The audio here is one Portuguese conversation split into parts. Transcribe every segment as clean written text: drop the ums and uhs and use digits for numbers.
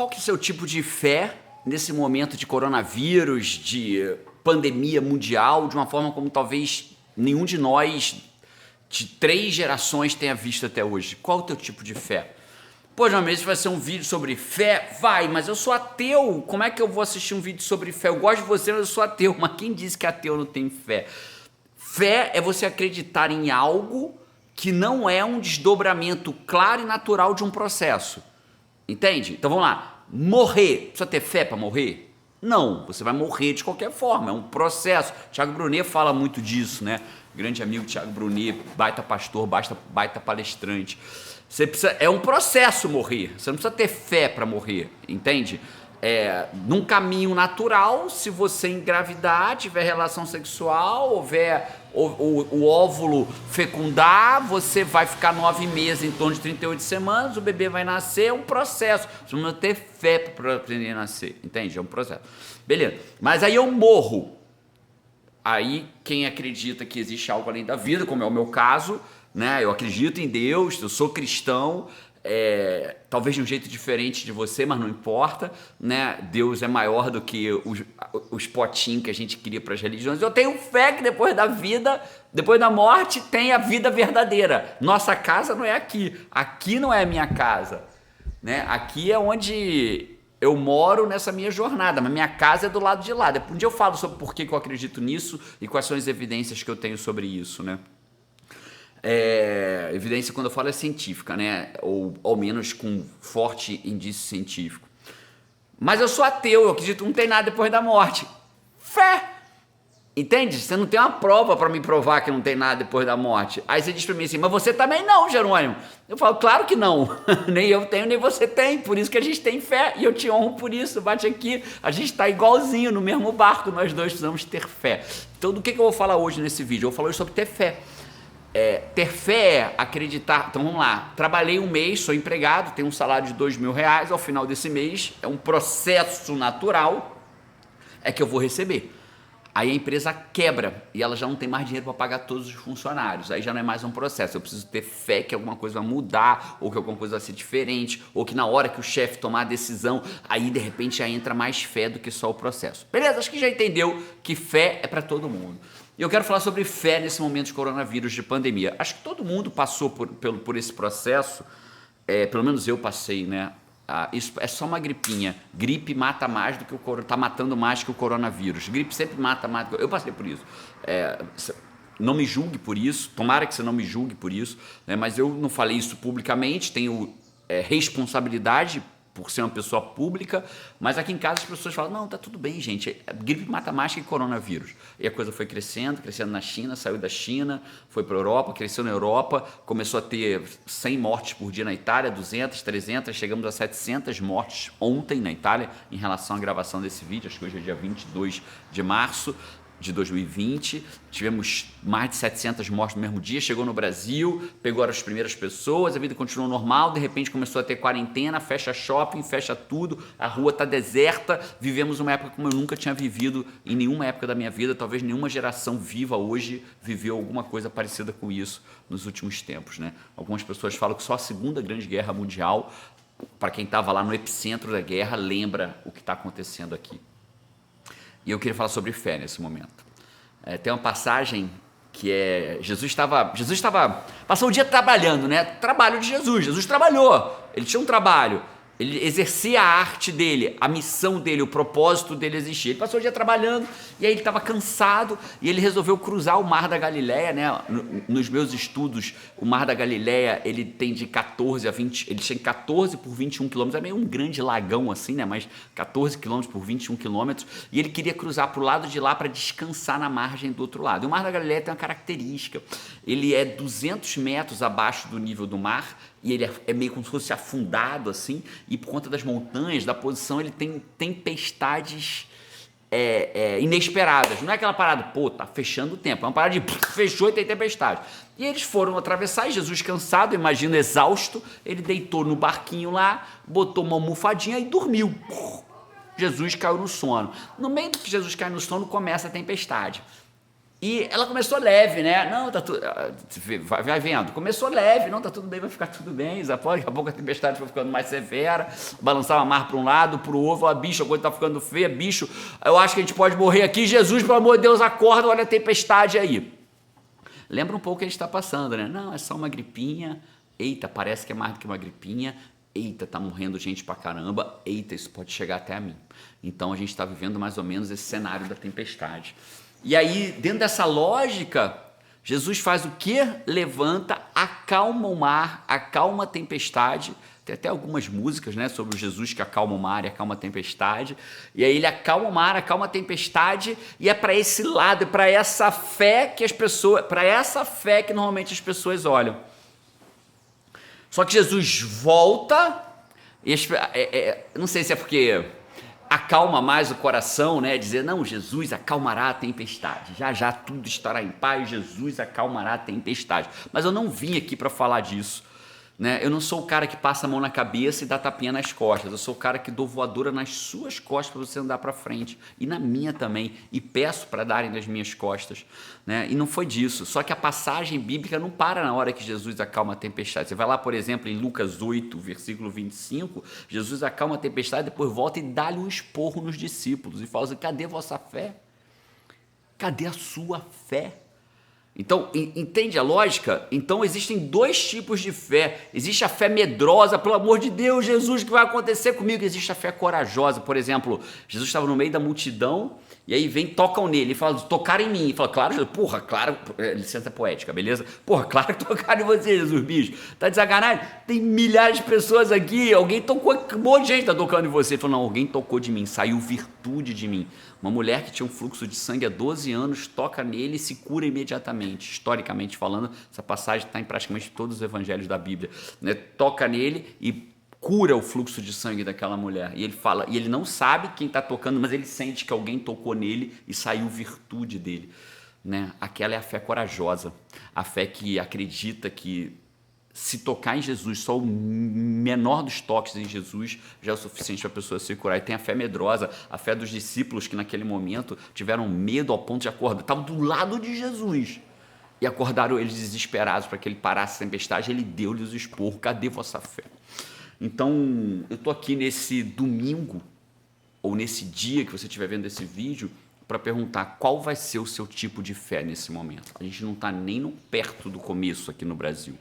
qual que é o seu tipo de fé nesse momento de coronavírus, de pandemia mundial, de uma forma como talvez nenhum de nós de 3 gerações tenha visto até hoje? Qual o teu tipo de fé? Pô, João, esse vai ser um vídeo sobre fé? Vai, mas eu sou ateu. Como é que eu vou assistir um vídeo sobre fé? Eu gosto de você, mas eu sou ateu. Mas quem disse que ateu não tem fé? Fé é você acreditar em algo que não é um desdobramento claro e natural de um processo. Entende? Então vamos lá. Morrer. Precisa ter fé para morrer? Não, você vai morrer de qualquer forma, é um processo. Tiago Brunet fala muito disso, né? Grande amigo Tiago Brunet, baita pastor, baita palestrante. Você precisa, é um processo morrer, você não precisa ter fé para morrer, entende? Num caminho natural, se você engravidar, tiver relação sexual, houver o óvulo fecundar, você vai ficar 9 meses, em torno de 38 semanas, o bebê vai nascer, é um processo. Você não precisa ter fé para aprender a nascer, entende? É um processo. Beleza, mas aí eu morro. Aí quem acredita que existe algo além da vida, como é o meu caso, né? Eu acredito em Deus, eu sou cristão, talvez de um jeito diferente de você, mas não importa, né? Deus é maior do que os potinhos que a gente cria para as religiões. Eu tenho fé que depois da vida, depois da morte, tem a vida verdadeira. Nossa casa não é aqui não é a minha casa, né? Aqui é onde eu moro nessa minha jornada, mas minha casa é do lado de lá. Um dia eu falo sobre por que eu acredito nisso e quais são as evidências que eu tenho sobre isso, né? Evidência, quando eu falo, é científica, né? Ou ao menos com forte indício científico. Mas eu sou ateu, eu acredito que não tem nada depois da morte. Fé! Entende? Você não tem uma prova para me provar que não tem nada depois da morte. Aí você diz para mim assim, mas você também não, Jerônimo. Eu falo, claro que não. Nem eu tenho, nem você tem. Por isso que a gente tem fé e eu te honro por isso. Bate aqui. A gente está igualzinho no mesmo barco. Nós dois precisamos ter fé. Então, do que eu vou falar hoje nesse vídeo? Eu vou falar hoje sobre ter fé. Ter fé é acreditar. Então vamos lá, trabalhei um mês, sou empregado, tenho um salário de R$2.000, ao final desse mês é um processo natural, que eu vou receber. Aí a empresa quebra e ela já não tem mais dinheiro para pagar todos os funcionários, aí já não é mais um processo, eu preciso ter fé que alguma coisa vai mudar, ou que alguma coisa vai ser diferente, ou que na hora que o chefe tomar a decisão, aí de repente já entra mais fé do que só o processo. Beleza, acho que já entendeu que fé é para todo mundo. E eu quero falar sobre fé nesse momento de coronavírus, de pandemia. Acho que todo mundo passou por esse processo, pelo menos eu passei, né? Isso é só uma gripinha. Gripe mata mais do que tá matando mais que o coronavírus. Gripe sempre mata mais do que... Eu passei por isso. Não me julgue por isso, tomara que você não me julgue por isso, né? Mas eu não falei isso publicamente, tenho responsabilidade por ser uma pessoa pública, mas aqui em casa as pessoas falam, não, tá tudo bem, gente, gripe mata mais que coronavírus. E a coisa foi crescendo na China, saiu da China, foi para a Europa, cresceu na Europa, começou a ter 100 mortes por dia na Itália, 200, 300, chegamos a 700 mortes ontem na Itália, em relação à gravação desse vídeo, acho que hoje é dia 22 de março, de 2020, tivemos mais de 700 mortes no mesmo dia, chegou no Brasil, pegou as primeiras pessoas, a vida continuou normal, de repente começou a ter quarentena, fecha shopping, fecha tudo, a rua está deserta, vivemos uma época como eu nunca tinha vivido em nenhuma época da minha vida, talvez nenhuma geração viva hoje viveu alguma coisa parecida com isso nos últimos tempos, né? Algumas pessoas falam que só a Segunda Grande Guerra Mundial, para quem estava lá no epicentro da guerra, lembra o que está acontecendo aqui. E eu queria falar sobre fé nesse momento. Tem uma passagem que Jesus estava passou o dia trabalhando, né? Trabalho de Jesus. Jesus trabalhou. Ele tinha um trabalho. Ele exercia a arte dele, a missão dele, o propósito dele existia. Ele passou o dia trabalhando e aí ele estava cansado e ele resolveu cruzar o Mar da Galileia, né? Nos meus estudos, o Mar da Galileia, ele tem de 14 a 20, ele tem 14 por 21 quilômetros, é meio um grande lagão assim, né? Mas 14 quilômetros por 21 quilômetros e ele queria cruzar para o lado de lá para descansar na margem do outro lado. E o Mar da Galileia tem uma característica, ele é 200 metros abaixo do nível do mar, e ele é meio como se fosse afundado assim, e por conta das montanhas, da posição, ele tem tempestades inesperadas. Não é aquela parada, pô, tá fechando o tempo, é uma parada de fechou e tem tempestade. E eles foram atravessar, e Jesus cansado, imagina, exausto, ele deitou no barquinho lá, botou uma almofadinha e dormiu. Jesus caiu no sono. No meio do que Jesus cai no sono, começa a tempestade. E ela começou leve, né? Não, tá tudo. Vai vendo. Começou leve, não, tá tudo bem, vai ficar tudo bem. Daqui a pouco a tempestade foi ficando mais severa, balançava a mar para um lado, para o outro, falava, bicho, a coisa tá ficando feia, bicho, eu acho que a gente pode morrer aqui. Jesus, pelo amor de Deus, acorda, olha a tempestade aí. Lembra um pouco o que a gente está passando, né? Não, é só uma gripinha. Eita, parece que é mais do que uma gripinha. Eita, tá morrendo gente pra caramba. Eita, isso pode chegar até a mim. Então a gente está vivendo mais ou menos esse cenário da tempestade. E aí, dentro dessa lógica, Jesus faz o quê? Levanta, acalma o mar, acalma a tempestade. Tem até algumas músicas, né, sobre o Jesus que acalma o mar e acalma a tempestade. E aí ele acalma o mar, acalma a tempestade, e é para esse lado, é para essa fé que as pessoas, para essa fé que normalmente as pessoas olham. Só que Jesus volta, e não sei se é porque acalma mais o coração, né? Dizer, não, Jesus acalmará a tempestade. Já já tudo estará em paz, Jesus acalmará a tempestade. Mas eu não vim aqui para falar disso, né? Eu não sou o cara que passa a mão na cabeça e dá tapinha nas costas. Eu sou o cara que dou voadora nas suas costas para você andar para frente. E na minha também. E peço para darem nas minhas costas, né? E não foi disso. Só que a passagem bíblica não para na hora que Jesus acalma a tempestade. Você vai lá, por exemplo, em Lucas 8, versículo 25. Jesus acalma a tempestade, depois volta e dá-lhe um esporro nos discípulos. E fala assim, cadê a vossa fé? Cadê a sua fé? Então, entende a lógica? Então, existem dois tipos de fé. Existe a fé medrosa, pelo amor de Deus, Jesus, o que vai acontecer comigo? Existe a fé corajosa. Por exemplo, Jesus estava no meio da multidão e aí tocam nele e falam, tocaram em mim. E fala, claro, porra, claro, licença poética, beleza? Porra, claro que tocaram em você, Jesus, bicho. Tá de sacanagem? Tem milhares de pessoas aqui, alguém tocou, um monte de gente tá tocando em você. Ele falou, não, alguém tocou de mim, saiu virtude de mim. Uma mulher que tinha um fluxo de sangue há 12 anos, toca nele e se cura imediatamente. Historicamente falando, essa passagem está em praticamente todos os evangelhos da Bíblia, né? Toca nele e cura o fluxo de sangue daquela mulher. E ele fala, e ele não sabe quem está tocando, mas ele sente que alguém tocou nele e saiu virtude dele, né? Aquela é a fé corajosa, a fé que acredita que se tocar em Jesus, só o menor dos toques em Jesus já é o suficiente para a pessoa se curar. E tem a fé medrosa, a fé dos discípulos que naquele momento tiveram medo ao ponto de acordar, estavam do lado de Jesus e acordaram eles desesperados para que ele parasse a tempestade. Ele deu-lhes o esporro, cadê vossa fé? Então eu estou aqui nesse domingo ou nesse dia que você estiver vendo esse vídeo para perguntar qual vai ser o seu tipo de fé nesse momento. A gente não está nem perto do começo aqui no Brasil.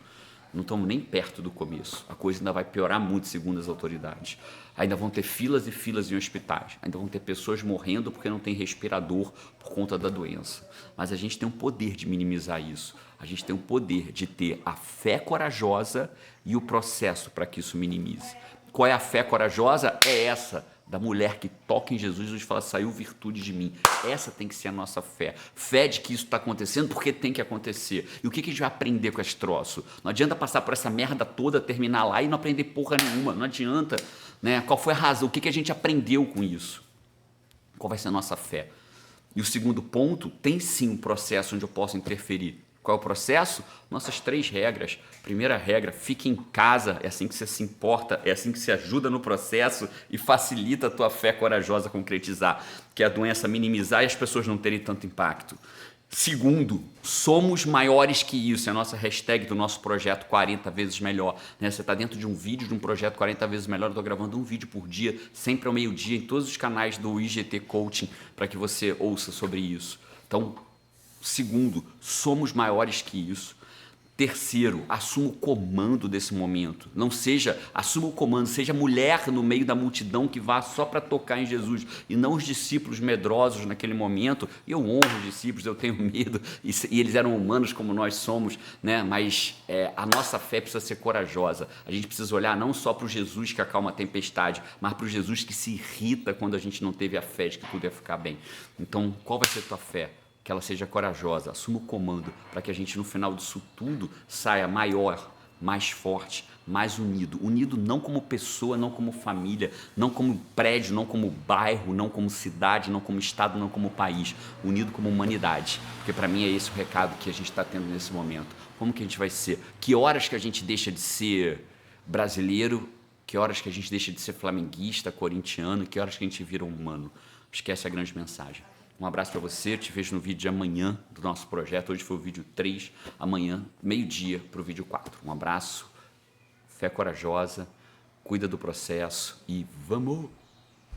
Não estamos nem perto do começo. A coisa ainda vai piorar muito, segundo as autoridades. Ainda vão ter filas e filas em hospitais. Ainda vão ter pessoas morrendo porque não tem respirador por conta da doença. Mas a gente tem o poder de minimizar isso. A gente tem o poder de ter a fé corajosa e o processo para que isso minimize. Qual é a fé corajosa? É essa da mulher que toca em Jesus e fala, saiu virtude de mim. Essa tem que ser a nossa fé. Fé de que isso está acontecendo porque tem que acontecer. E o que a gente vai aprender com esse troço? Não adianta passar por essa merda toda, terminar lá e não aprender porra nenhuma. Não adianta, né? Qual foi a razão? O que a gente aprendeu com isso? Qual vai ser a nossa fé? E o segundo ponto, tem sim um processo onde eu posso interferir. Qual é o processo? Nossas 3 regras. Primeira regra, fique em casa, é assim que você se importa, é assim que você ajuda no processo e facilita a tua fé corajosa a concretizar, que é a doença minimizar e as pessoas não terem tanto impacto. Segundo, somos maiores que isso, é a nossa hashtag do nosso projeto 40 vezes melhor, né? Você está dentro de um vídeo de um projeto 40 vezes melhor, eu estou gravando um vídeo por dia, sempre ao meio-dia, em todos os canais do IGT Coaching, para que você ouça sobre isso. Então, segundo, somos maiores que isso. Terceiro, assuma o comando desse momento. Não seja, assuma o comando, seja mulher no meio da multidão que vá só para tocar em Jesus e não os discípulos medrosos naquele momento. Eu honro os discípulos, eu tenho medo e eles eram humanos como nós somos, né? Mas a nossa fé precisa ser corajosa. A gente precisa olhar não só para o Jesus que acalma a tempestade, mas para o Jesus que se irrita quando a gente não teve a fé de que tudo ia ficar bem. Então, qual vai ser a tua fé? Que ela seja corajosa, assuma o comando, para que a gente no final disso tudo saia maior, mais forte, mais unido. Unido não como pessoa, não como família, não como prédio, não como bairro, não como cidade, não como estado, não como país. Unido como humanidade, porque para mim é esse o recado que a gente está tendo nesse momento. Como que a gente vai ser? Que horas que a gente deixa de ser brasileiro? Que horas que a gente deixa de ser flamenguista, corintiano? Que horas que a gente vira humano? Acho que essa é a grande mensagem. Um abraço para você, te vejo no vídeo de amanhã do nosso projeto. Hoje foi o vídeo 3, amanhã, meio-dia, para o vídeo 4. Um abraço, fé corajosa, cuida do processo e vamos!